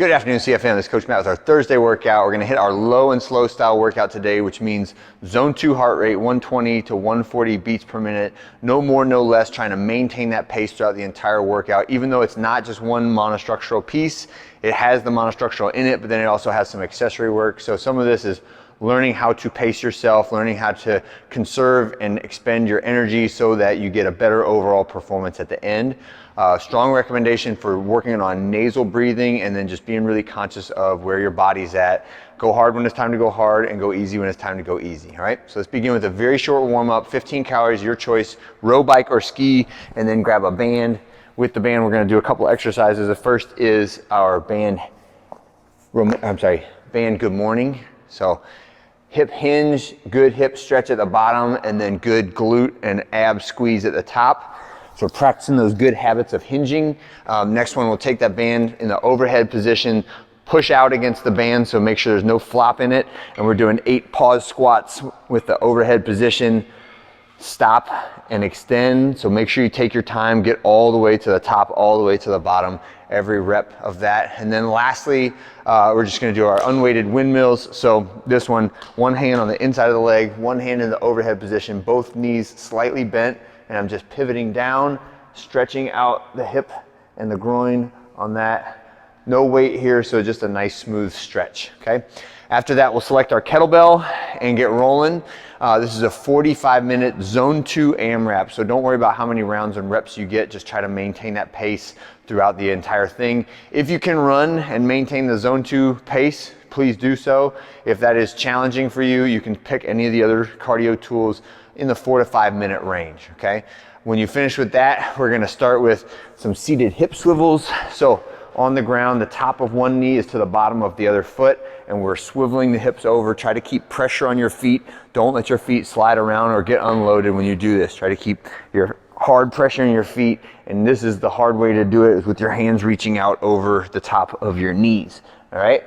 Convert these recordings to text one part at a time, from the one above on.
Good afternoon, CFM. This is Coach Matt with our Thursday workout. We're going to hit our low and slow style workout today, which means zone 2 heart rate, 120 to 140 beats per minute. No more, no less, trying to maintain that pace throughout the entire workout. Even though it's not just one monostructural piece, it has the monostructural in it, but then it also has some accessory work. So some of this is learning how to pace yourself, learning how to conserve and expend your energy so that you get a better overall performance at the end. Strong recommendation for working on nasal breathing and then just being really conscious of where your body's at. Go hard when it's time to go hard and go easy when it's time to go easy, all right? So let's begin with a very short warm up, 15 calories, your choice, row, bike, or ski, and then grab a band. With the band, we're gonna do a couple exercises. The first is our band good morning. So hip hinge, good hip stretch at the bottom, and then good glute and ab squeeze at the top. So we're practicing those good habits of hinging. Next one, we'll take that band in the overhead position, push out against the band, so make sure there's no flop in it. And we're doing 8 pause squats with the overhead position. Stop and extend. So make sure you take your time, get all the way to the top, all the way to the bottom, every rep of that. And then lastly, we're just gonna do our unweighted windmills. So this one hand on the inside of the leg, one hand in the overhead position, both knees slightly bent, and I'm just pivoting down, stretching out the hip and the groin on that. No weight here, so just a nice smooth stretch, okay? After that, we'll select our kettlebell and get rolling. This is a 45-minute zone 2 AMRAP, so don't worry about how many rounds and reps you get, just try to maintain that pace throughout the entire thing. If you can run and maintain the zone 2 pace, please do so. If that is challenging for you, you can pick any of the other cardio tools in the 4 to 5 minute range, okay? When you finish with that, we're gonna start with some seated hip swivels. So on the ground, the top of one knee is to the bottom of the other foot, and we're swiveling the hips over. Try to keep pressure on your feet. Don't let your feet slide around or get unloaded when you do this. Try to keep your hard pressure in your feet, and this is the hard way to do it, is with your hands reaching out over the top of your knees. All right,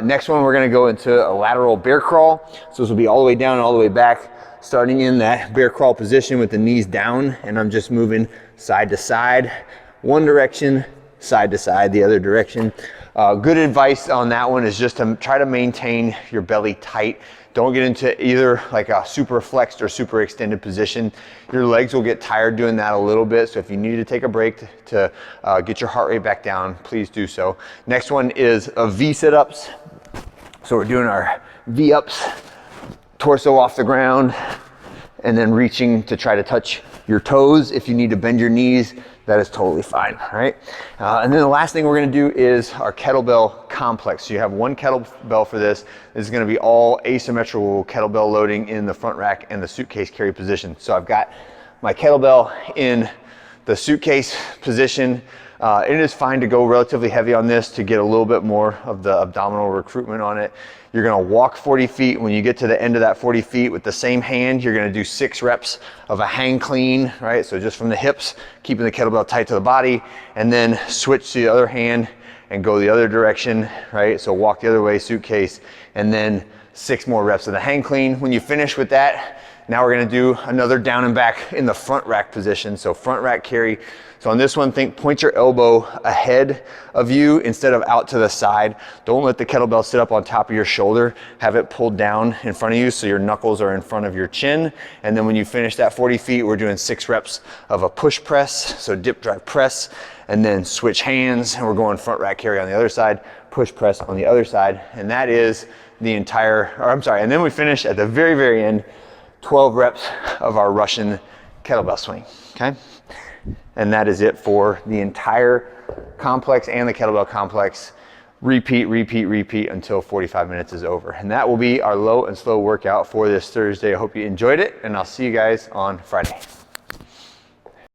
next one, we're gonna go into a lateral bear crawl. So this will be all the way down and all the way back, starting in that bear crawl position with the knees down, and I'm just moving side to side, one direction, side to side, the other direction. Good advice on that one is just to try to maintain your belly tight. Don't get into either like a super flexed or super extended position. Your legs will get tired doing that a little bit, so if you need to take a break to get your heart rate back down, please do so. Next one is a V sit-ups. So we're doing our V-ups, torso off the ground, and then reaching to try to touch your toes. If you need to bend your knees, that is totally fine, all right? And then the last thing we're gonna do is our kettlebell complex. So you have one kettlebell for this. This is gonna be all asymmetrical kettlebell loading in the front rack and the suitcase carry position. So I've got my kettlebell in the suitcase position. It is fine to go relatively heavy on this to get a little bit more of the abdominal recruitment on it. You're gonna walk 40 feet. When you get to the end of that 40 feet with the same hand, you're gonna do 6 reps of a hang clean, right? So just from the hips, keeping the kettlebell tight to the body, and then switch to the other hand and go the other direction, right? So walk the other way, suitcase, and then 6 more reps of the hang clean. When you finish with that, now we're gonna do another down and back in the front rack position. So front rack carry. So on this one, point your elbow ahead of you instead of out to the side. Don't let the kettlebell sit up on top of your shoulder. Have it pulled down in front of you so your knuckles are in front of your chin. And then when you finish that 40 feet, we're doing 6 reps of a push press. So dip, drive, press, and then switch hands. And we're going front rack carry on the other side, push press on the other side. And that is the entire, and then we finish at the very, very end, 12 reps of our Russian kettlebell swing, okay? And that is it for the entire complex and the kettlebell complex. Repeat, repeat, repeat until 45 minutes is over. And that will be our low and slow workout for this Thursday. I hope you enjoyed it, and I'll see you guys on Friday.